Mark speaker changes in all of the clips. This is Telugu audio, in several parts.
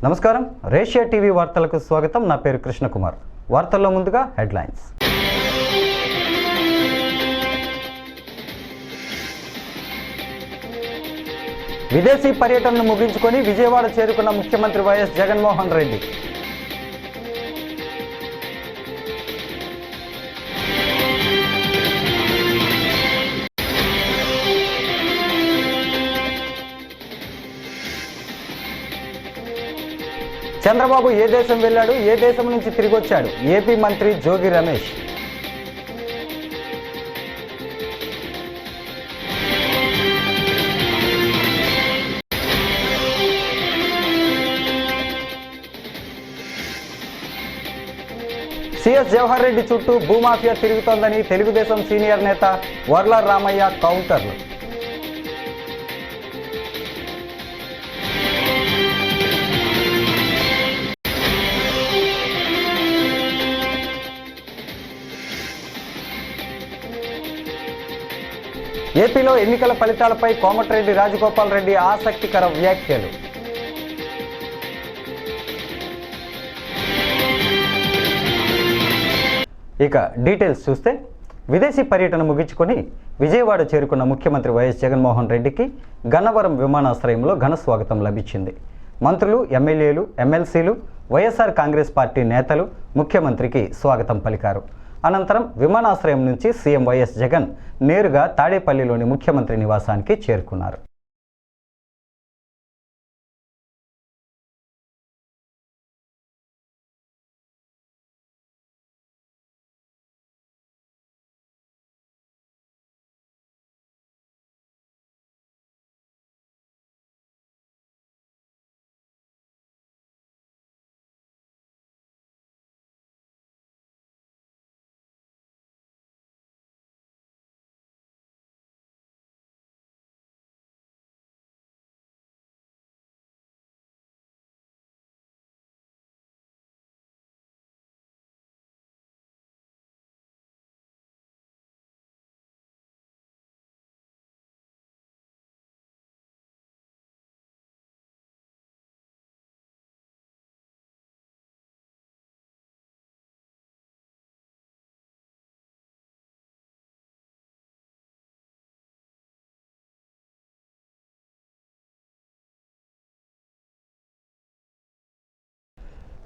Speaker 1: నమస్కారం, రేషియా టీవీ వార్తలకు స్వాగతం. నా పేరు కృష్ణకుమార్. వార్తల్లో ముందుగా హెడ్లైన్స్. విదేశీ పర్యటనను ముగించుకొని విజయవాడ చేరుకున్న ముఖ్యమంత్రి వైఎస్ జగన్మోహన్ రెడ్డి. చంద్రబాబు ఏ దేశం వెళ్ళాడు, ఏ దేశం నుంచి తిరిగి వచ్చాడు? ఏపీ మంత్రి జోగి రమేష్. సిఎస్ జవహర్ రెడ్డి చుట్టూ భూమాఫియా తిరుగుతోందని తెలుగుదేశం సీనియర్ నేత వర్ల రామయ్య కౌంటర్లు. ఏపీలో ఎన్నికల ఫలితాలపై కోమటిరెడ్డి రాజగోపాల్ రెడ్డి ఆసక్తికర వ్యాఖ్యలు. ఇక డీటెయిల్స్ చూస్తే, విదేశీ పర్యటన ముగించుకొని విజయవాడ చేరుకున్న ముఖ్యమంత్రి వైఎస్ జగన్మోహన్ రెడ్డికి గన్నవరం విమానాశ్రయంలో ఘన స్వాగతం లభించింది. మంత్రులు, ఎమ్మెల్యేలు, ఎమ్మెల్సీలు, వైఎస్ఆర్ కాంగ్రెస్ పార్టీ నేతలు ముఖ్యమంత్రికి స్వాగతం పలికారు. అనంతరం విమానాశ్రయం నుంచి సీఎం వైఎస్ జగన్ నేరుగా తాడేపల్లిలోని ముఖ్యమంత్రి నివాసానికి చేరుకున్నారు.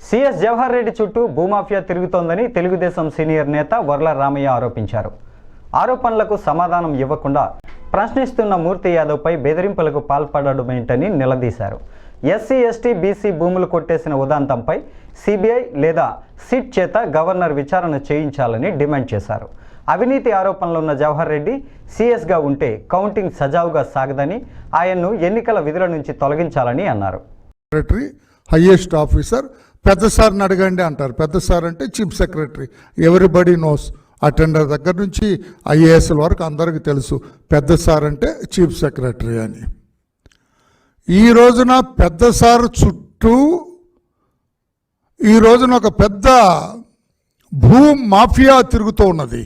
Speaker 1: సిఎస్ జవహర్ రెడ్డి చుట్టూ భూమాఫియా తిరుగుతోందని తెలుగుదేశం సీనియర్ నేత వర్ల రామయ్య ఆరోపించారు. ఆరోపణలకు సమాధానం ఇవ్వకుండా ప్రశ్నిస్తున్న మూర్తి యాదవ్పై బెదిరింపులకు పాల్పడమేంటని నిలదీశారు. ఎస్సీ, ఎస్టీ, బీసీ భూములు కొట్టేసిన ఉదంతంపై సిబిఐ లేదా సిట్ చేత గవర్నర్ విచారణ చేయించాలని డిమాండ్ చేశారు. అవినీతి ఆరోపణలున్న జవహర్ రెడ్డి సీఎస్గా ఉంటే కౌంటింగ్ సజావుగా సాగదని, ఆయన్ను ఎన్నికల విధుల నుంచి తొలగించాలని అన్నారు.
Speaker 2: హైయెస్ట్ ఆఫీసర్ పెద్ద సార్ని అడగండి అంటారు. పెద్ద సార్ అంటే chief secretary. Everybody knows. Attender దగ్గర నుంచి ఐఏఎస్ల వరకు అందరికీ తెలుసు పెద్ద సార్ అంటే చీఫ్ సెక్రటరీ అని. ఈ రోజున పెద్ద సార్ చుట్టూ ఈ రోజున ఒక పెద్ద భూ మాఫియా తిరుగుతూ ఉన్నది,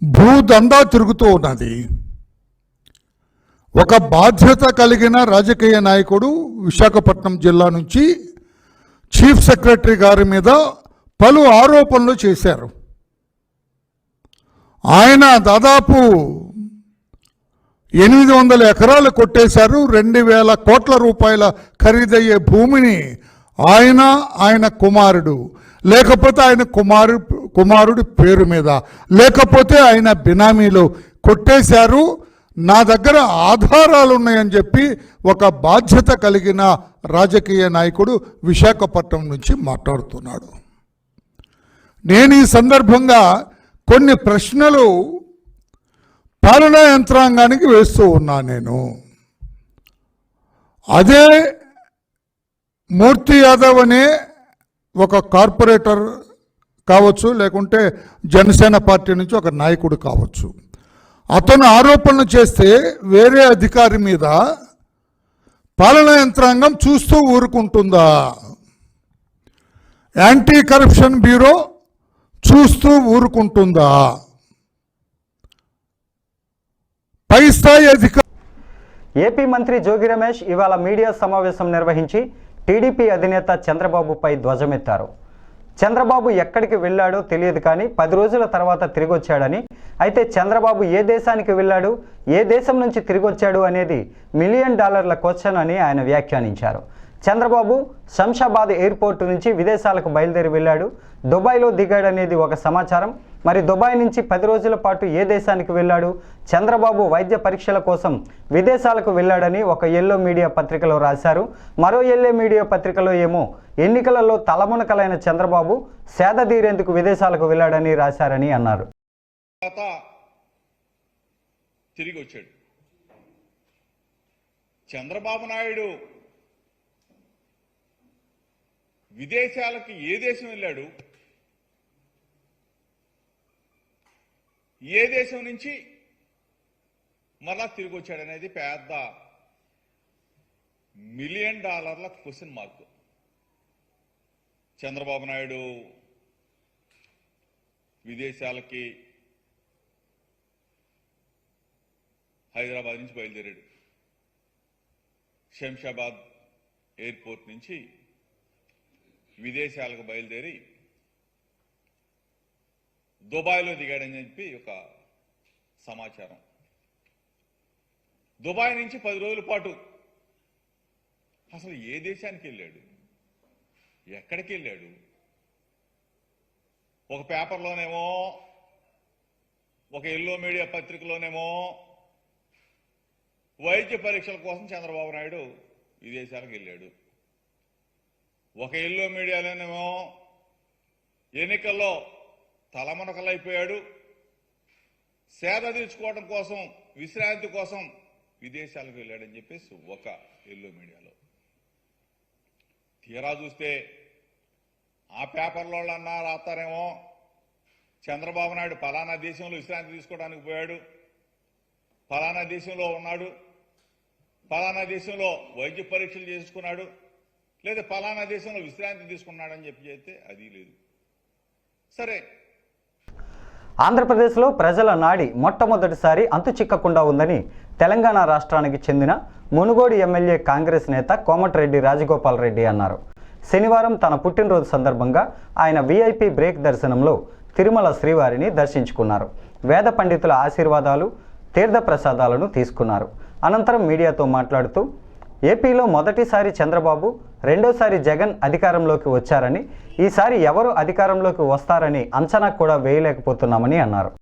Speaker 2: భూదందా తిరుగుతూ ఉన్నది. ఒక బాధ్యత కలిగిన రాజకీయ నాయకుడు విశాఖపట్నం జిల్లా నుంచి చీఫ్ సెక్రటరీ గారి మీద పలు ఆరోపణలు చేశారు. ఆయన దాదాపు 800 ఎకరాలు కొట్టేశారు. 2000 కోట్ల రూపాయల ఖరీదయ్యే భూమిని ఆయన కుమారుడు, లేకపోతే ఆయన కుమారుడి పేరు మీద, లేకపోతే ఆయన బినామీలో కొట్టేశారు. నా దగ్గర ఆధారాలు ఉన్నాయని చెప్పి ఒక బాధ్యత కలిగిన రాజకీయ నాయకుడు విశాఖపట్నం నుంచి మాట్లాడుతున్నాడు. నేను ఈ సందర్భంగా కొన్ని ప్రశ్నలు పాలనా యంత్రాంగానికి వేస్తూ ఉన్నా. నేను అదే మూర్తి యాదవ్ అనే ఒక కార్పొరేటర్ కావచ్చు, లేకుంటే జనసేన పార్టీ నుంచి ఒక నాయకుడు కావచ్చు, అతను ఆరోపణలు చేస్తే వేరే అధికారి మీద పాలనా యంత్రాంగం చూస్తూ ఊరుకుంటుందా? యాంటీ కరప్షన్ బ్యూరో చూస్తూ ఊరుకుంటుందా? పై స్థాయి అధికారులు
Speaker 1: ఏపీ మంత్రి జోగి రమేష్ ఇవాళ మీడియా సమావేశం నిర్వహించి టీడీపీ అధినేత చంద్రబాబుపై ధ్వజమెత్తారు. చంద్రబాబు ఎక్కడికి వెళ్ళాడో తెలియదు కానీ 10 రోజుల తర్వాత తిరిగి వచ్చాడని, అయితే చంద్రబాబు ఏ దేశానికి వెళ్ళాడు, ఏ దేశం నుంచి తిరిగి వచ్చాడు అనేది $1 మిలియన్ క్వశ్చన్ అని ఆయన వ్యాఖ్యానించారు. చంద్రబాబు శంషాబాద్ ఎయిర్పోర్టు నుంచి విదేశాలకు బయలుదేరి వెళ్ళాడు, దుబాయ్లో దిగాడనేది ఒక సమాచారం. మరి దుబాయ్ నుంచి 10 రోజుల పాటు ఏ దేశానికి వెళ్ళాడు? చంద్రబాబు వైద్య పరీక్షల కోసం విదేశాలకు వెళ్ళాడని ఒక ఎల్లో మీడియా పత్రికలో రాశారు. మరో ఎల్లో మీడియా పత్రికలో ఏమో ఎన్నికలలో తలమునకలైన చంద్రబాబు సేదతీరేందుకు విదేశాలకు వెళ్ళాడని రాశారని అన్నారు.
Speaker 3: తిరిగి వచ్చాడు చంద్రబాబు నాయుడు. విదేశాలకు ఏ దేశం వెళ్ళాడు, ఏ దేశం నుంచి మరలా తిరిగి వచ్చాడనేది పెద్ద $1 million question mark. Chandrababu Naidu విదేశాలకి హైదరాబాద్ నుంచి బయలుదేరాడు. శంషాబాద్ ఎయిర్పోర్ట్ నుంచి విదేశాలకు బయలుదేరి దుబాయ్లో దిగాడని చెప్పి ఒక సమాచారం. దుబాయ్ నుంచి 10 రోజుల పాటు అసలు ఏ దేశానికి వెళ్ళాడు, ఎక్కడికి వెళ్ళాడు? ఒక పేపర్లోనేమో, ఒక ఎల్లో మీడియా పత్రికలోనేమో వైద్య పరీక్షల కోసం చంద్రబాబు నాయుడు విదేశాలకు వెళ్ళాడు. ఒక ఎల్లో మీడియాలోనేమో ఎన్నికల్లో తలమునకలైపోయాడు, సేద తీర్చుకోవడం కోసం, విశ్రాంతి కోసం విదేశాలకు వెళ్ళాడని చెప్పేసి ఒక ఎల్లో మీడియాలో. తీరా చూస్తే ఆ పేపర్లో అన్నా రాస్తారేమో చంద్రబాబు నాయుడు ఫలానా దేశంలో విశ్రాంతి తీసుకోవడానికి పోయాడు, ఫలానా దేశంలో ఉన్నాడు, ఫలానా దేశంలో వైద్య పరీక్షలు చేసుకున్నాడు, లేదా ఫలానా దేశంలో విశ్రాంతి తీసుకున్నాడని చెప్పి చేస్తే అది లేదు. సరే,
Speaker 1: ఆంధ్రప్రదేశ్లో ప్రజల నాడి మొట్టమొదటిసారి అంతు చిక్కకుండా ఉందని తెలంగాణ రాష్ట్రానికి చెందిన మునుగోడు ఎమ్మెల్యే కాంగ్రెస్ నేత కోమటిరెడ్డి రాజగోపాల్ రెడ్డి అన్నారు. శనివారం తన పుట్టినరోజు సందర్భంగా ఆయన వీఐపీ బ్రేక్ దర్శనంలో తిరుమల శ్రీవారిని దర్శించుకున్నారు. వేద పండితుల ఆశీర్వాదాలు, తీర్థ ప్రసాదాలను తీసుకున్నారు. అనంతరం మీడియాతో మాట్లాడుతూ ఏపీలో మొదటిసారి చంద్రబాబు, రెండోసారి జగన్ అధికారంలోకి వచ్చారని, ఈసారి ఎవరు అధికారంలోకి వస్తారని అంచనా కూడా వేయలేకపోతున్నామని అన్నారు.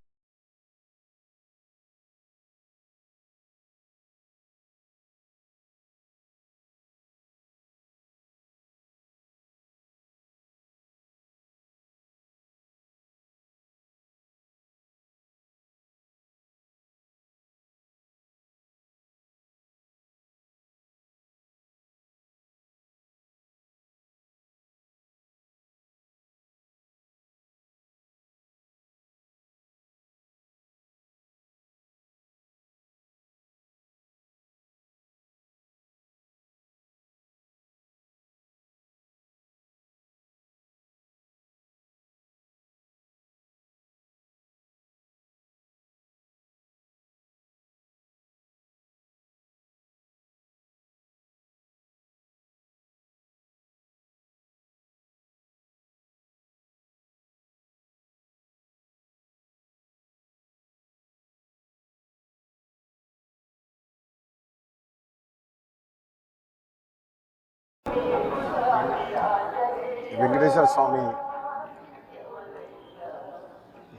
Speaker 4: వెంకటేశ్వర స్వామి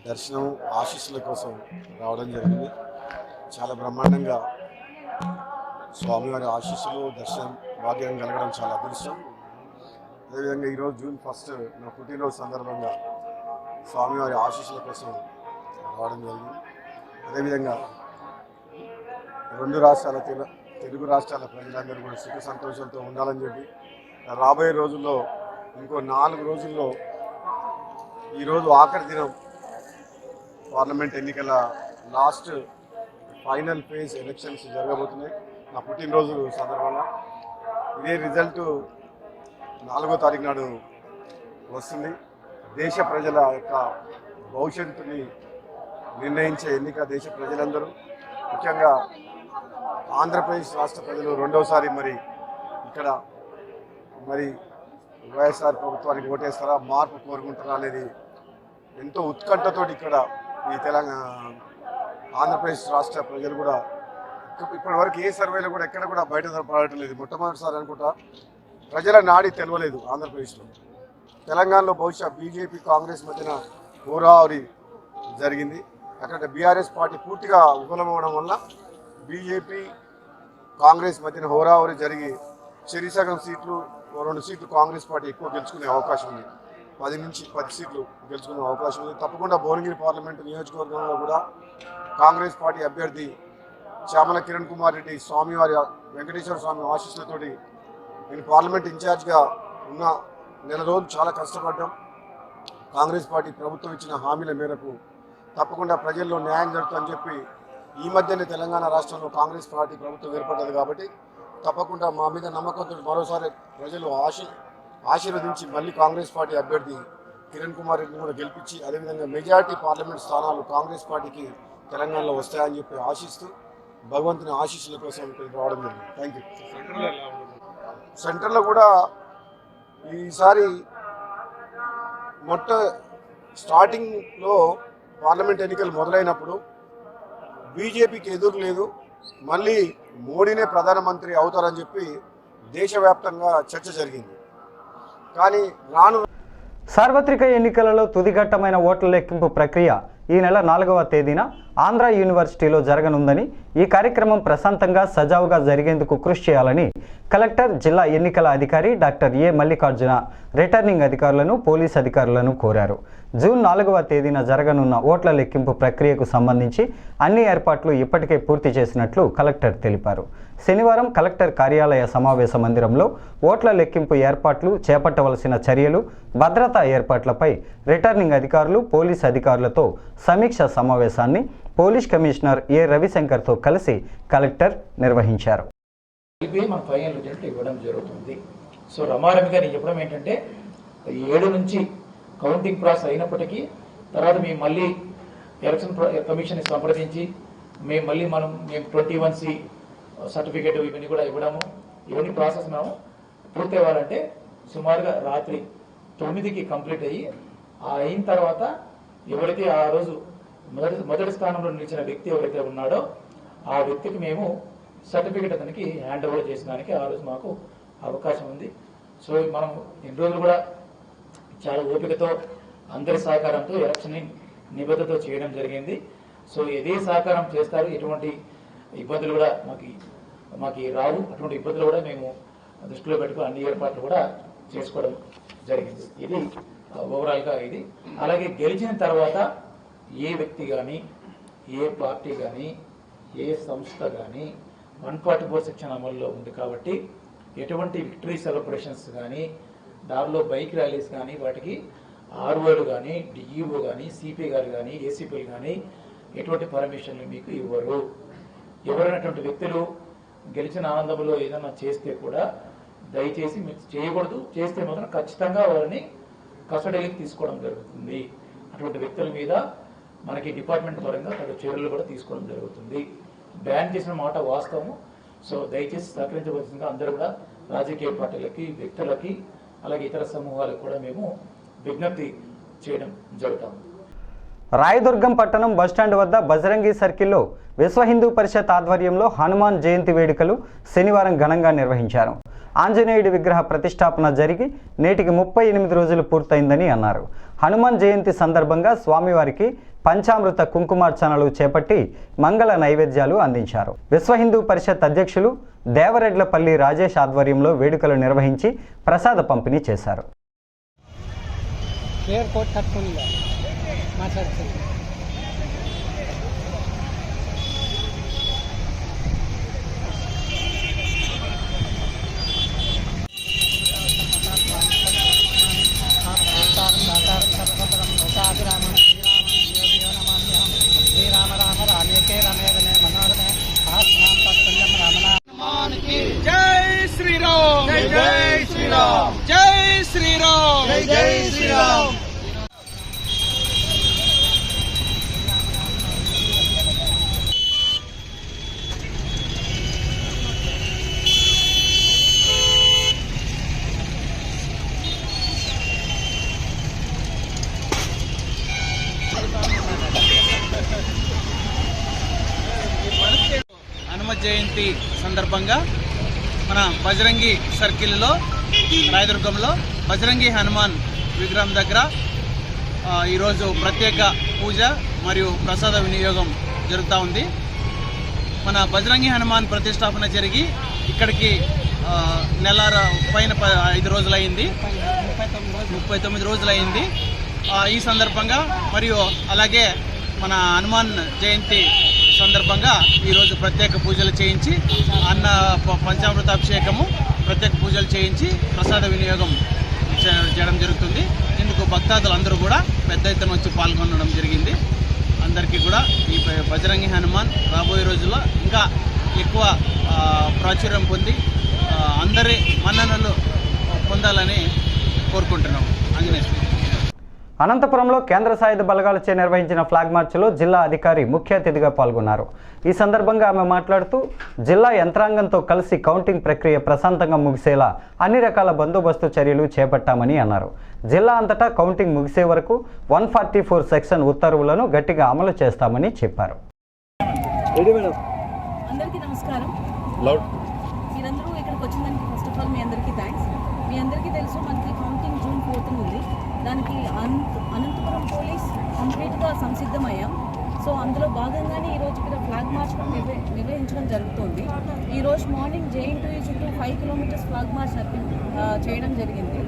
Speaker 4: దర్శనం ఆశీస్సుల కోసం రావడం జరిగింది. చాలా బ్రహ్మాండంగా స్వామివారి ఆశీస్సులు, దర్శనం భాగ్యం కలగడం చాలా అదృష్టం. అదేవిధంగా ఈరోజు జూన్ 1 నా పుట్టినరోజు సందర్భంగా స్వామివారి ఆశీస్సుల కోసం రావడం జరిగింది. అదేవిధంగా రెండు రాష్ట్రాల తెలుగు రాష్ట్రాల ప్రజలందరూ కూడా సుఖ సంతోషంతో ఉండాలని చెప్పి రాబోయే రోజుల్లో ఇంకో 4 రోజుల్లో ఈరోజు ఆఖరి దినం పార్లమెంట్ ఎన్నికల లాస్ట్ ఫైనల్ ఫేజ్ ఎలక్షన్స్ జరగబోతున్నాయి. నా పుట్టినరోజు సందర్భంగా ఇదే రిజల్ట్ 4వ తారీఖు నాడు వస్తుంది. దేశ ప్రజల యొక్క భవిష్యత్తుని నిర్ణయించే ఎన్నిక దేశ ప్రజలందరూ, ముఖ్యంగా ఆంధ్రప్రదేశ్ రాష్ట్ర ప్రజలు రెండవసారి మరి ఇక్కడ మరి వైఎస్ఆర్ ప్రభుత్వానికి ఓటేస్తారా, మార్పు కోరుకుంటారా అనేది ఎంతో ఉత్కంఠతోటి ఇక్కడ ఈ తెలంగాణ ఆంధ్రప్రదేశ్ రాష్ట్ర ప్రజలు కూడా ఇప్పటి వరకు ఏ సర్వేలో కూడా ఎక్కడ కూడా బయట పడటం లేదు. మొట్టమొదటిసారి అనుకుంటా ప్రజల నాడి తెలవలేదు ఆంధ్రప్రదేశ్లో. తెలంగాణలో బహుశా బీజేపీ కాంగ్రెస్ మధ్యన హోరాహోరీ జరిగింది. అక్కడ బీఆర్ఎస్ పార్టీ పూర్తిగా విఫలమవడం వల్ల బీజేపీ కాంగ్రెస్ మధ్యన హోరాహోరీ జరిగి చెరిసగం సీట్లు 2 సీట్లు కాంగ్రెస్ పార్టీ ఎక్కువ గెలుచుకునే అవకాశం ఉంది. 10 నుంచి 10 సీట్లు గెలుచుకునే అవకాశం ఉంది. తప్పకుండా భువనగిరి పార్లమెంటు నియోజకవర్గంలో కూడా కాంగ్రెస్ పార్టీ అభ్యర్థి చామల కిరణ్ కుమార్ రెడ్డి స్వామివారి వెంకటేశ్వర స్వామి ఆశీస్సులతోటి నేను పార్లమెంట్ ఇన్ఛార్జ్గా ఉన్న నెల రోజులు చాలా కష్టపడ్డాం. కాంగ్రెస్ పార్టీ ప్రభుత్వం ఇచ్చిన హామీల మేరకు తప్పకుండా ప్రజల్లో న్యాయం జరుగుతుందని చెప్పి ఈ మధ్యనే తెలంగాణ రాష్ట్రంలో కాంగ్రెస్ పార్టీ ప్రభుత్వం ఏర్పడ్డది కాబట్టి తప్పకుండా మా మీద నమ్మకంతో మరోసారి ప్రజలు ఆశీర్వదించి మళ్ళీ కాంగ్రెస్ పార్టీ అభ్యర్థి కిరణ్ కుమార్ రెడ్డిని కూడా గెలిపించి అదేవిధంగా మెజార్టీ పార్లమెంట్ స్థానాలు కాంగ్రెస్ పార్టీకి తెలంగాణలో వస్తాయని చెప్పి ఆశిస్తూ భగవంతుని ఆశీస్సుల కోసం ఇక్కడికి రావడం జరిగింది. Thank you. సెంటర్లో కూడా ఈసారి స్టార్టింగ్లో పార్లమెంట్ ఎన్నికలు మొదలైనప్పుడు బీజేపీకి ఎదురు లేదు, మళ్ళీ మోడీనే ప్రధానమంత్రి అవుతారని చెప్పి దేశవ్యాప్తంగా చర్చ జరిగింది. కానీ
Speaker 1: సార్వత్రిక ఎన్నికలలో తుదిఘట్టమైన ఓట్ల లెక్కింపు ప్రక్రియ ఈ నెల 4వ తేదీన ఆంధ్ర యూనివర్సిటీలో జరగనుందని, ఈ కార్యక్రమం ప్రశాంతంగా సజావుగా జరిగేందుకు కృషి చేయాలని కలెక్టర్, జిల్లా ఎన్నికల అధికారి డాక్టర్ ఏ మల్లికార్జున రిటర్నింగ్ అధికారులను, పోలీస్ అధికారులను కోరారు. జూన్ 4వ తేదీన జరగనున్న ఓట్ల లెక్కింపు ప్రక్రియకు సంబంధించి అన్ని ఏర్పాట్లు ఇప్పటికే పూర్తి చేసినట్లు కలెక్టర్ తెలిపారు. శనివారం కలెక్టర్ కార్యాలయ సమావేశ మందిరంలో ఓట్ల లెక్కింపు ఏర్పాట్లు, చేపట్టవలసిన చర్యలు, భద్రతా ఏర్పాట్లపై రిటర్నింగ్ అధికారులు, పోలీస్ అధికారులతో సమీక్ష సమావేశాన్ని పోలీస్ కమిషనర్ ఏ రవిశంకర్తో కలిసి కలెక్టర్ నిర్వహించారు.
Speaker 5: మన ఫైనల్ రిజల్ట్ ఇవ్వడం జరుగుతుంది. సో రమారమిగా నేను చెప్పడం ఏంటంటే 7 నుంచి కౌంటింగ్ ప్రాసెస్ అయినప్పటికీ తర్వాత మేము మళ్ళీ ఎలక్షన్ కమిషన్ సంప్రదించి మేము 21C సర్టిఫికేట్ ఇవన్నీ కూడా ఇవ్వడము, ఇవన్నీ ప్రాసెస్ మేము పూర్తి అవ్వాలంటే సుమారుగా రాత్రి 9కి కంప్లీట్ అయ్యి అయిన తర్వాత ఎవరైతే ఆ రోజు మొదటి స్థానంలో నిలిచిన వ్యక్తి ఎవరైతే ఉన్నాడో ఆ వ్యక్తికి మేము సర్టిఫికేట్ అతనికి హ్యాండ్ ఓవర్ చేసడానికి ఆ రోజు మాకు అవకాశం ఉంది. సో మనం ఎన్ని రోజులు కూడా చాలా ఓపికతో అందరి సహకారంతో ఎలక్షన్ని నిబద్ధతతో చేయడం జరిగింది. సో ఇదే సహకారం చేస్తారు, ఎటువంటి ఇబ్బందులు కూడా మాకు రావు. అటువంటి ఇబ్బందులు కూడా మేము దృష్టిలో పెట్టుకుని అన్ని ఏర్పాట్లు కూడా చేసుకోవడం జరిగింది. ఇది ఓవరాల్గా ఇది. అలాగే గెలిచిన తర్వాత ఏ వ్యక్తి కానీ, ఏ పార్టీ కానీ, ఏ సంస్థ కానీ 144 సెక్షన్ అమల్లో ఉంది కాబట్టి ఎటువంటి విక్టరీ సెలబ్రేషన్స్ కానీ, దారిలో బైక్ ర్యాలీస్ కానీ, వాటికి ఆర్ఓలు కానీ, డిఈఓ కానీ, సిపి గారు కానీ, ఏసీపీలు కానీ ఎటువంటి పర్మిషన్లు మీకు ఇవ్వరు. ఎవరైనటువంటి వ్యక్తులు గెలిచిన ఆనందంలో ఏదైనా చేస్తే కూడా దయచేసి మీరు చేయకూడదు. చేస్తే మాత్రం ఖచ్చితంగా వారిని కస్టడీకి తీసుకోవడం జరుగుతుంది. అటువంటి వ్యక్తుల మీద మనకి డిపార్ట్మెంట్ పరంగా తగు చర్యలు కూడా తీసుకోవడం జరుగుతుంది. బ్యాన్ చేసిన మాట వాస్తవము. సో దయచేసి సహకరించవలసిందిగా అందరూ కూడా రాజకీయ పార్టీలకి, వ్యక్తులకి, అలాగే ఇతర సమూహాలకు కూడా మేము విజ్ఞప్తి చేయడం జరుగుతుంది.
Speaker 1: రాయదుర్గం పట్టణం బస్టాండ్ వద్ద బజరంగి సర్కిల్లో విశ్వ హిందూ పరిషత్ ఆధ్వర్యంలో హనుమాన్ జయంతి వేడుకలు శనివారం ఘనంగా నిర్వహించారు. ఆంజనేయుడి విగ్రహ ప్రతిష్టాపన జరిగి నేటికి 38 రోజులు పూర్తయిందని అన్నారు. హనుమాన్ జయంతి సందర్భంగా స్వామివారికి పంచామృత కుంకుమార్చనలు చేపట్టి మంగళ నైవేద్యాలు అందించారు. విశ్వ హిందూ పరిషత్ అధ్యక్షులు దేవరెడ్లపల్లి రాజేష్ ఆధ్వర్యంలో వేడుకలు నిర్వహించి ప్రసాద పంపిణీ చేశారు.
Speaker 6: జై శ్రీరామ్, జై శ్రీరామ్, జై శ్రీరామ్, జై శ్రీరామ్.
Speaker 7: జయంతి సందర్భంగా మన బజరంగి సర్కిల్లో రాయదుర్గంలో బజరంగి హనుమాన్ విగ్రహం దగ్గర ఈరోజు ప్రత్యేక పూజ మరియు ప్రసాద వినియోగం జరుగుతూ ఉంది. మన బజరంగి హనుమాన్ ప్రతిష్టాపన జరిగి ఇక్కడికి నెల పైన 5 రోజులైంది, 39 రోజులైంది. ఈ సందర్భంగా మరియు అలాగే మన హనుమాన్ జయంతి సందర్భంగా ఈరోజు ప్రత్యేక పూజలు చేయించి పంచామృతాభిషేకము ప్రత్యేక పూజలు చేయించి ప్రసాద వినియోగం చేయడం జరుగుతుంది. ఇందుకు భక్తాదులందరూ కూడా పెద్ద ఎత్తున వచ్చి పాల్గొనడం జరిగింది. అందరికీ కూడా ఈ బజరంగి హనుమాన్ రాబోయే రోజుల్లో ఇంకా ఎక్కువ ప్రాచుర్యం పొంది అందరి మన్ననలు పొందాలని కోరుకుంటున్నాం. ఆంజనేయ స్వామి.
Speaker 1: అనంతపురంలో కేంద్ర సాయుధ బలగాలచే నిర్వహించిన ఫ్లాగ్ మార్చ్లో జిల్లా అధికారి ముఖ్య అతిథిగా పాల్గొన్నారు. ఈ సందర్భంగా ఆమె మాట్లాడుతూ జిల్లా యంత్రాంగంతో కలిసి కౌంటింగ్ ప్రక్రియ ప్రశాంతంగా ముగిసేలా అన్ని రకాల బందోబస్తు చర్యలు చేపట్టామని అన్నారు. జిల్లా అంతటా కౌంటింగ్ ముగిసే వరకు 144 సెక్షన్ ఉత్తర్వులను గట్టిగా అమలు చేస్తామని చెప్పారు.
Speaker 8: అందరికీ నమస్కారం. మీరందరూ ఇక్కడికి వచ్చిందానికి ఫస్ట్ ఆఫ్ ఆల్ మీ అందరికీ థ్యాంక్స్. మీ అందరికీ తెలుసు మనకి కౌంటింగ్ June 4th ఉంది. దానికి అనంతపురం పోలీస్ కంప్లీట్గా సంసిద్ధమయ్యాం. సో అందులో భాగంగానే ఈరోజు ఇక్కడ ఫ్లాగ్ మార్చ్ నిర్వహించడం జరుగుతుంది. ఈరోజు మార్నింగ్ JNTU చుట్టూ 5 కిలోమీటర్స్ ఫ్లాగ్ మార్చ్ చేయడం జరిగింది.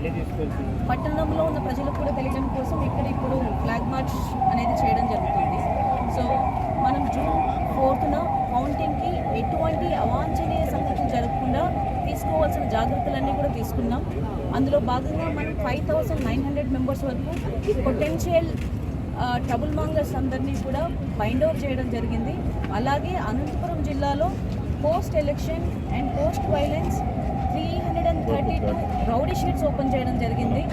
Speaker 8: పట్టణంలో ఉన్న ప్రజలకు కూడా తెలియడం కోసం ఇక్కడ ఇప్పుడు ఫ్లాగ్ మార్చ్ అనేది చేయడం జరుగుతుంది. సో మనం June 4th కౌంటింగ్కి ఎటువంటి అవాంఛనీయ సంఘటనలు జరగకుండా తీసుకోవాల్సిన జాగ్రత్తలన్నీ కూడా తీసుకున్నాం. అందులో భాగంగా మనం 5900 మెంబర్స్ వరకు పొటెన్షియల్ ట్రబుల్ మాంగర్స్ అందరినీ కూడా బైండ్ అవుట్ చేయడం జరిగింది. అలాగే అనంతపురం జిల్లాలో post election and post violence 332 rowdy sheets open చేయడం జరిగింది.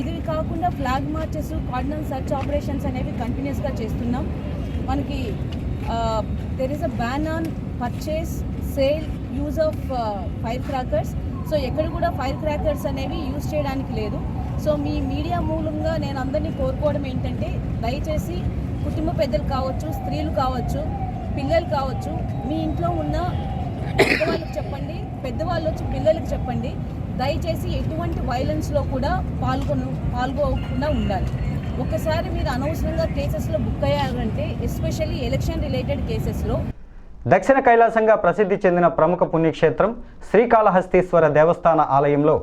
Speaker 8: ఇది కాకుండా flag marches, cardinal search operations అనేవి కంటిన్యూస్గా చేస్తున్నాం. మనకి there is a ban on purchase, sale, use of fire crackers. So ఎక్కడ కూడా ఫైర్ క్రాకర్స్ అనేవి యూజ్ చేయడానికి లేదు. సో మీ మీడియా మూలంగా నేను అందరినీ కోరుకోవడం ఏంటంటే దయచేసి కుటుంబ పెద్దలు కావచ్చు, స్త్రీలు కావచ్చు, పిల్లలు కావచ్చు, మీ ఇంట్లో ఉన్న పెద్దవాళ్ళకి చెప్పండి, పెద్దవాళ్ళు వచ్చి పిల్లలకి చెప్పండి. దయచేసి ఎటువంటి వైలెన్స్లో కూడా పాల్గొకుండా ఉండాలి. ఒకసారి మీరు అనవసరంగా కేసెస్లో బుక్ అయ్యారంటే ఎస్పెషల్లీ ఎలక్షన్ రిలేటెడ్ కేసెస్లో.
Speaker 1: దక్షిణ కైలాసంగా ప్రసిద్ధి చెందిన ప్రముఖ పుణ్యక్షేత్రం శ్రీకాళహస్తీశ్వర దేవస్థాన ఆలయంలో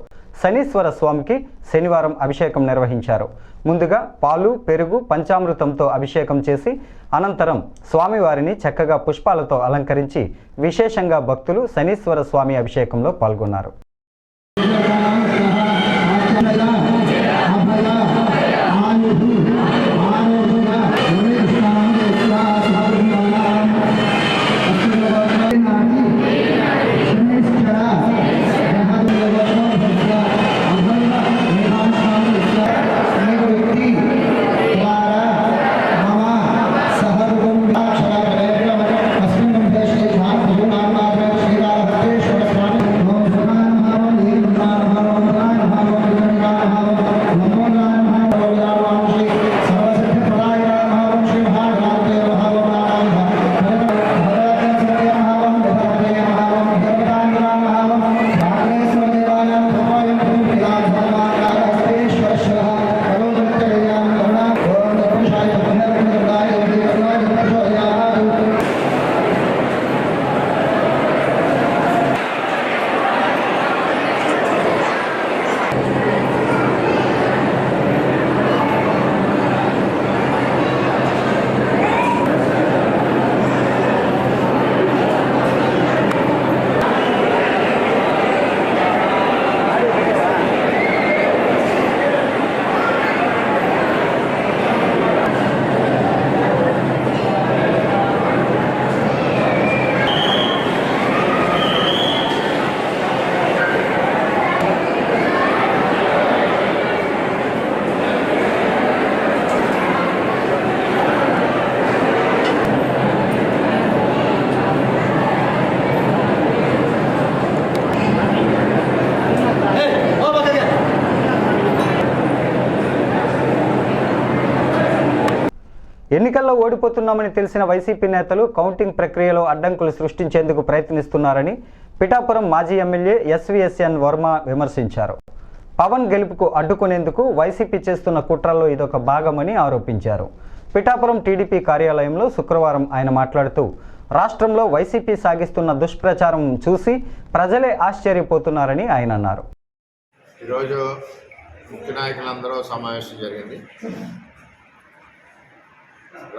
Speaker 1: శనీశ్వర స్వామికి శనివారం అభిషేకం నిర్వహించారు. ముందుగా పాలు, పెరుగు, పంచామృతంతో అభిషేకం చేసి అనంతరం స్వామివారిని చక్కగా పుష్పాలతో అలంకరించి విశేషంగా భక్తులు శనీశ్వర స్వామి అభిషేకంలో పాల్గొన్నారు. ఎన్నికల్లో ఓడిపోతున్నామని తెలిసిన వైసీపీ నేతలు కౌంటింగ్ ప్రక్రియలో అడ్డంకులు సృష్టించేందుకు ప్రయత్నిస్తున్నారని పిఠాపురం మాజీ ఎమ్మెల్యే ఎస్విఎస్ఎన్ వర్మ విమర్శించారు. పవన్ గెలుపుకు అడ్డుకునేందుకు వైసీపీ చేస్తున్న కుట్రల్లో ఇదొక భాగమని ఆరోపించారు. పిఠాపురం టీడీపీ కార్యాలయంలో శుక్రవారం ఆయన మాట్లాడుతూ రాష్ట్రంలో వైసీపీ సాగిస్తున్న దుష్ప్రచారం చూసి ప్రజలే ఆశ్చర్యపోతున్నారని ఆయన అన్నారు.
Speaker 9: ఈరోజు ముఖ్య నాయకులందరూ సమావేశం జరిగింది.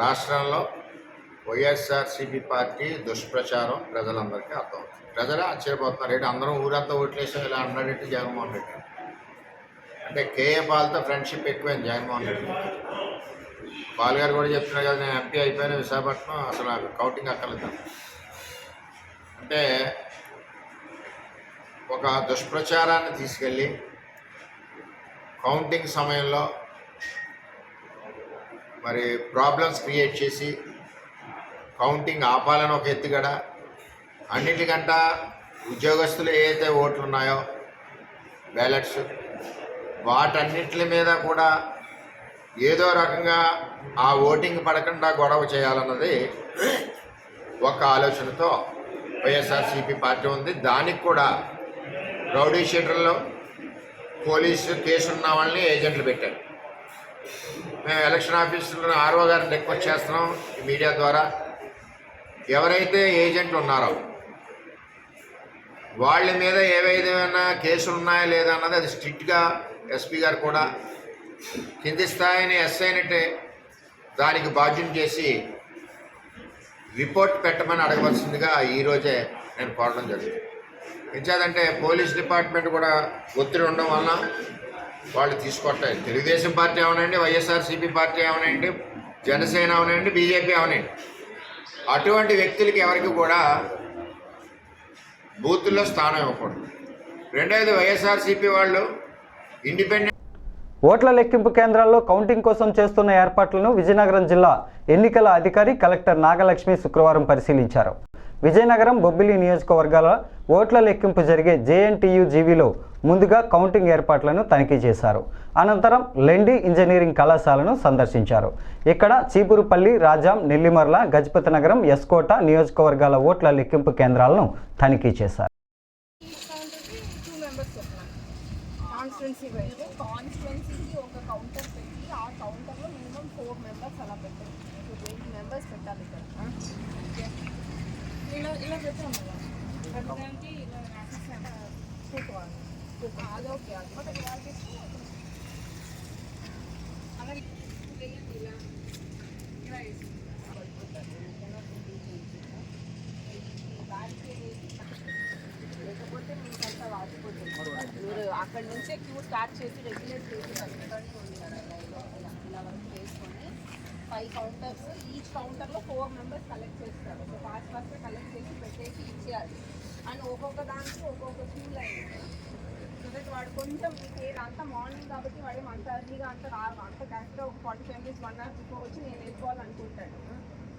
Speaker 9: రాష్ట్రంలో వైఎస్ఆర్సీపీ పార్టీ దుష్ప్రచారం ప్రజలందరికీ అర్థమవుతుంది. ప్రజలే ఆశ్చర్యపోతున్నారు. ఏంటి అందరం ఊరంతా ఓట్లేసాం ఇలా అన్నాడంటే జగన్మోహన్ రెడ్డి అంటే కేఏ పాల్తో ఫ్రెండ్షిప్ ఎక్కువైంది జగన్మోహన్ రెడ్డి. పాల్ గారు కూడా చెప్తున్నారు కదా, నేను ఎంపీ అయిపోయిన విశాఖపట్నం అసలు కౌంటింగ్ అక్కర్లేదు అంటే ఒక దుష్ప్రచారాన్ని తీసుకెళ్ళి కౌంటింగ్ సమయంలో మరి ప్రాబ్లమ్స్ క్రియేట్ చేసి కౌంటింగ్ ఆపాలని ఒక ఎత్తుగడ, అన్నిటికంట ఉద్యోగస్తులు ఏదైతే ఓట్లు ఉన్నాయో బ్యాలెట్స్ వాటన్నిటి మీద కూడా ఏదో రకంగా ఆ ఓటింగ్ పడకుండా గొడవ చేయాలన్నది ఒక ఆలోచనతో వైఎస్ఆర్సీపీ పార్టీ ఉంది. దానికి కూడా రౌడీ షీటర్లో పోలీసు కేసు ఉన్న వాళ్ళని ఏజెంట్లు పెట్టారు. మేము ఎలక్షన్ ఆఫీసులో ఆర్ఓ గారిని రిక్వెస్ట్ చేస్తున్నాం మీడియా ద్వారా, ఎవరైతే ఏజెంట్లు ఉన్నారో వాళ్ళ మీద ఏవైనా కేసులు ఉన్నాయా లేదా అన్నది అది స్ట్రిక్ట్గా ఎస్పీ గారు కూడా కింది స్థాయిని ఎస్ఐనట్టే దానికి బాధ్యం చేసి రిపోర్ట్ పెట్టమని అడగవలసిందిగా ఈరోజే నేను కోరడం జరిగింది. ఎంచేదంటే పోలీస్ డిపార్ట్మెంట్ కూడా ఒత్తిడి ఉండడం వలన వాళ్ళు తీసుకోవట్లేదు. తెలుగుదేశం పార్టీ అవనండి, వైఎస్ఆర్సీపీ పార్టీ అవనండి, జనసేన అవనండి, బీజేపీ అవనండి, అటువంటి వ్యక్తులకి ఎవరికి కూడా బూతుల్లో స్థానం ఇవ్వకూడదు. రెండవది వైఎస్ఆర్సీపీ వాళ్ళు ఇండిపెండెంట్
Speaker 1: ఓట్ల లెక్కింపు కేంద్రాల్లో కౌంటింగ్ కోసం చేస్తున్న ఏర్పాట్లను విజయనగరం జిల్లా ఎన్నికల అధికారి కలెక్టర్ నాగలక్ష్మి శుక్రవారం పరిశీలించారు. విజయనగరం, బొబ్బిలి నియోజకవర్గాల ఓట్ల లెక్కింపు జరిగే జేఎన్టీయూజీవీలో ముందుగా కౌంటింగ్ ఏర్పాట్లను తనిఖీ చేశారు. అనంతరం లెండి ఇంజనీరింగ్ కళాశాలను సందర్శించారు. ఇక్కడ చీపురుపల్లి, రాజాం, నెల్లిమర్ల, గజపతి నగరం, ఎస్కోట నియోజకవర్గాల ఓట్ల లెక్కింపు కేంద్రాలను తనిఖీ చేశారు.
Speaker 10: కాన్స్టిట్యున్సీకి ఒక కౌంటర్ పెట్టి ఆ కౌంటర్లో మినిమం 4 మెంబర్స్ అలా పెట్టారు. 20 మెంబర్స్ పెట్టాలి ఇక్కడ. ఇలా పెట్టాము కదా పెట్టడానికి ఇలా రాసేసాను. అదొకే అలాగే ఇలా ఇలా వేసి లేకపోతే మీకు అంతా వాసిపోతుంది. మీరు అక్కడి నుంచే క్యూ స్టార్ట్ చేసి రెగ్యులేట్ చేసి ఇలా వర్క్ చేసుకొని 5 కౌంటర్స్, ఈచ్ కౌంటర్లో 4 మెంబర్స్ కలెక్ట్ చేస్తారు. సో ఫాస్ట్ కలెక్ట్ చేసి పెట్టేసి ఇచ్చేయాలి. అండ్ ఒక్కొక్క దానికి ఒక్కొక్క క్యూ లైన్, సో దట్ వాడు కొంచెం అంతా మార్నింగ్ కాబట్టి వాడు అంత అర్లీగా అంత కరెక్ట్గా ఒక 45 minutes 1 hour బిఫోర్ వచ్చి నేను వెళ్ళిపోవాలనుకుంటాడు.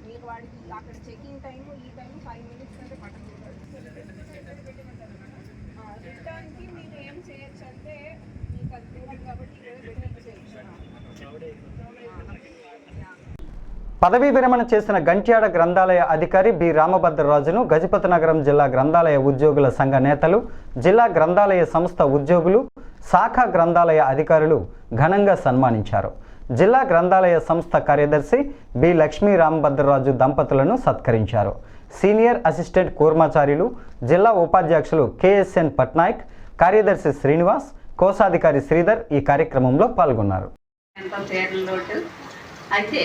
Speaker 10: మీరు వాడికి అక్కడ చెకింగ్ టైము ఈ టైము 5 minutes కంటే పట్టుకుంటాడు. రిటర్న్కి మీరు ఏం చేయొచ్చు అంటే మీకు అది దూరం కాబట్టి
Speaker 1: పదవీ విరమణ చేసిన గంట్యాడ గ్రంథాలయ అధికారి బి రామభద్రరాజును గజపతి నగరం జిల్లా గ్రంథాలయ ఉద్యోగుల సంఘ నేతలు, జిల్లా గ్రంథాలయ సంస్థ ఉద్యోగులు, శాఖా గ్రంథాలయ అధికారులు ఘనంగా సన్మానించారు. జిల్లా గ్రంథాలయ సంస్థ కార్యదర్శి బి లక్ష్మీ రామభద్రరాజు దంపతులను సత్కరించారు. సీనియర్ అసిస్టెంట్ కూర్మాచార్యులు, జిల్లా ఉపాధ్యక్షులు కెఎస్ఎన్ పట్నాయక్, కార్యదర్శి శ్రీనివాస్, కోశాధికారి శ్రీధర్ ఈ కార్యక్రమంలో పాల్గొన్నారు.
Speaker 11: అయితే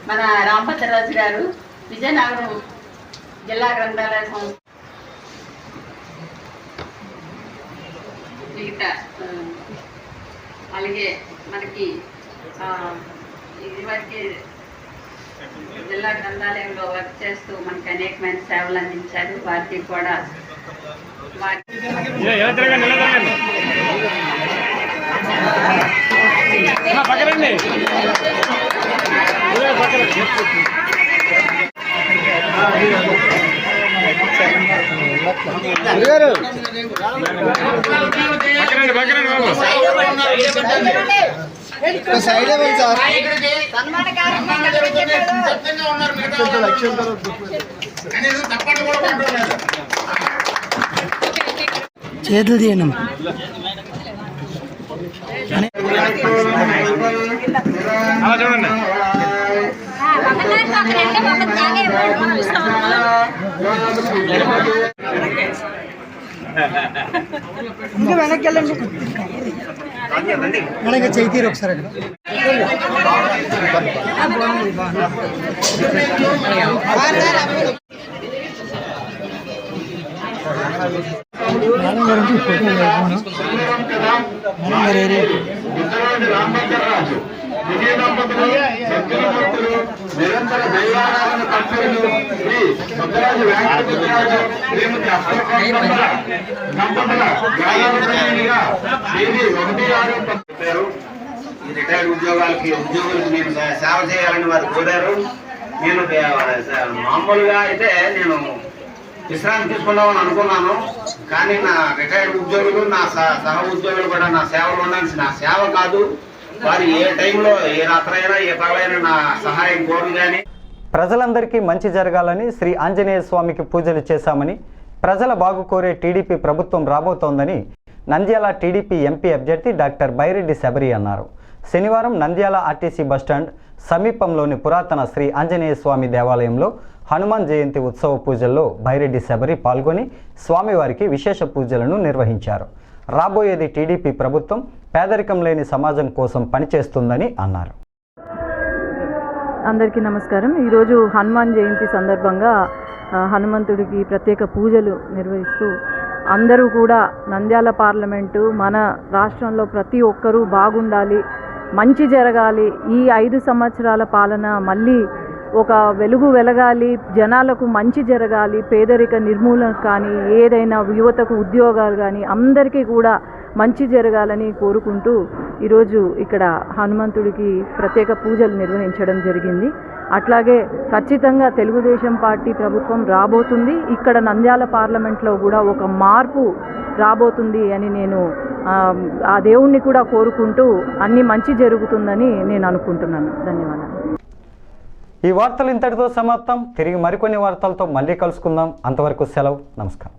Speaker 11: మన రామభద్రరాజు గారు విజయనగరం జిల్లా గ్రంథాలయ సంస్థ మిగతా అలాగే మనకి ఇదివరకు జిల్లా గ్రంథాలయంలో వర్క్ చేస్తూ మనకి అనేకమైన సేవలు అందించారు. వారికి కూడా
Speaker 10: సన్మాన కార్యక్రమం జరుగుతుంది.
Speaker 9: నిశ్శబ్దంగా ఉన్నారు మిగతా కనీసం తప్పని కూడా పట్టుకోలేదు.
Speaker 12: చేతులు తీయండి
Speaker 6: చూడండి.
Speaker 12: ఇంకా వెనక్కి వెళ్ళండి. మనకి చేతిరు ఒకసారి అక్కడ
Speaker 9: నిరంతర దైవారాధన తత్పరులు శ్రీ సుబ్బరాజు వెంకటరాజు శ్రీమతి అష్టమంతుల దంపతుల గాయాలుగా తేదీ 1/6
Speaker 13: ఈ రిటైర్డ్ ఉద్యోగులకు నేను సేవ చేయాలని వారు కోరారు. నేను మామూలుగా అయితే నేను విశ్రాంతి తీసుకుందామని అనుకున్నాను. కానీ నా రిటైర్డ్ ఉద్యోగులు నా సహ ఉద్యోగులు కూడా నా సేవలు ఉండాల్సి నా సేవ కాదు. వారు ఏ టైంలో ఏ రాత్రైనా ఏ పగలైనా నా సహాయం కోరు. కానీ
Speaker 1: ప్రజలందరికీ మంచి జరగాలని శ్రీ ఆంజనేయ స్వామికి పూజలు చేశామని, ప్రజల బాగు కోరే టీడీపీ ప్రభుత్వం రాబోతోందని నంద్యాల టీడీపీ ఎంపీ అభ్యర్థి డాక్టర్ బైరెడ్డి శబరి అన్నారు. శనివారం నంద్యాల ఆర్టీసీ బస్టాండ్ సమీపంలోని పురాతన శ్రీ ఆంజనేయ స్వామి దేవాలయంలో హనుమాన్ జయంతి ఉత్సవ పూజల్లో బైరెడ్డి శబరి పాల్గొని స్వామివారికి విశేష పూజలను నిర్వహించారు. రాబోయేది టీడీపీ ప్రభుత్వం పేదరికం లేని సమాజం కోసం పనిచేస్తుందని అన్నారు.
Speaker 8: అందరికీ నమస్కారం. ఈరోజు హనుమాన్ జయంతి సందర్భంగా హనుమంతుడికి ప్రత్యేక పూజలు నిర్వహిస్తూ అందరూ కూడా నంద్యాల పార్లమెంటు మన రాష్ట్రంలో ప్రతి ఒక్కరూ బాగుండాలి, మంచి జరగాలి, ఈ 5 సంవత్సరాల పాలన మళ్ళీ ఒక వెలుగు వెలగాలి, జనాలకు మంచి జరగాలి, పేదరిక నిర్మూలన కానీ ఏదైనా యువతకు ఉద్యోగాలు కానీ అందరికీ కూడా మంచి జరగాలని కోరుకుంటూ ఈరోజు ఇక్కడ హనుమంతుడికి ప్రత్యేక పూజలు నిర్వహించడం జరిగింది. అట్లాగే ఖచ్చితంగా తెలుగుదేశం పార్టీ ప్రభుత్వం రాబోతుంది. ఇక్కడ నంద్యాల పార్లమెంట్లో కూడా ఒక మార్పు రాబోతుంది అని నేను ఆ దేవుణ్ణి కూడా కోరుకుంటూ అన్ని మంచి జరుగుతుందని నేను అనుకుంటున్నాను. ధన్యవాదాలు.
Speaker 1: ఈ వార్తలు ఇంతటితో సమాప్తం. తిరిగి మరికొన్ని వార్తలతో మళ్ళీ కలుసుకుందాం. అంతవరకు సెలవు. నమస్కారం.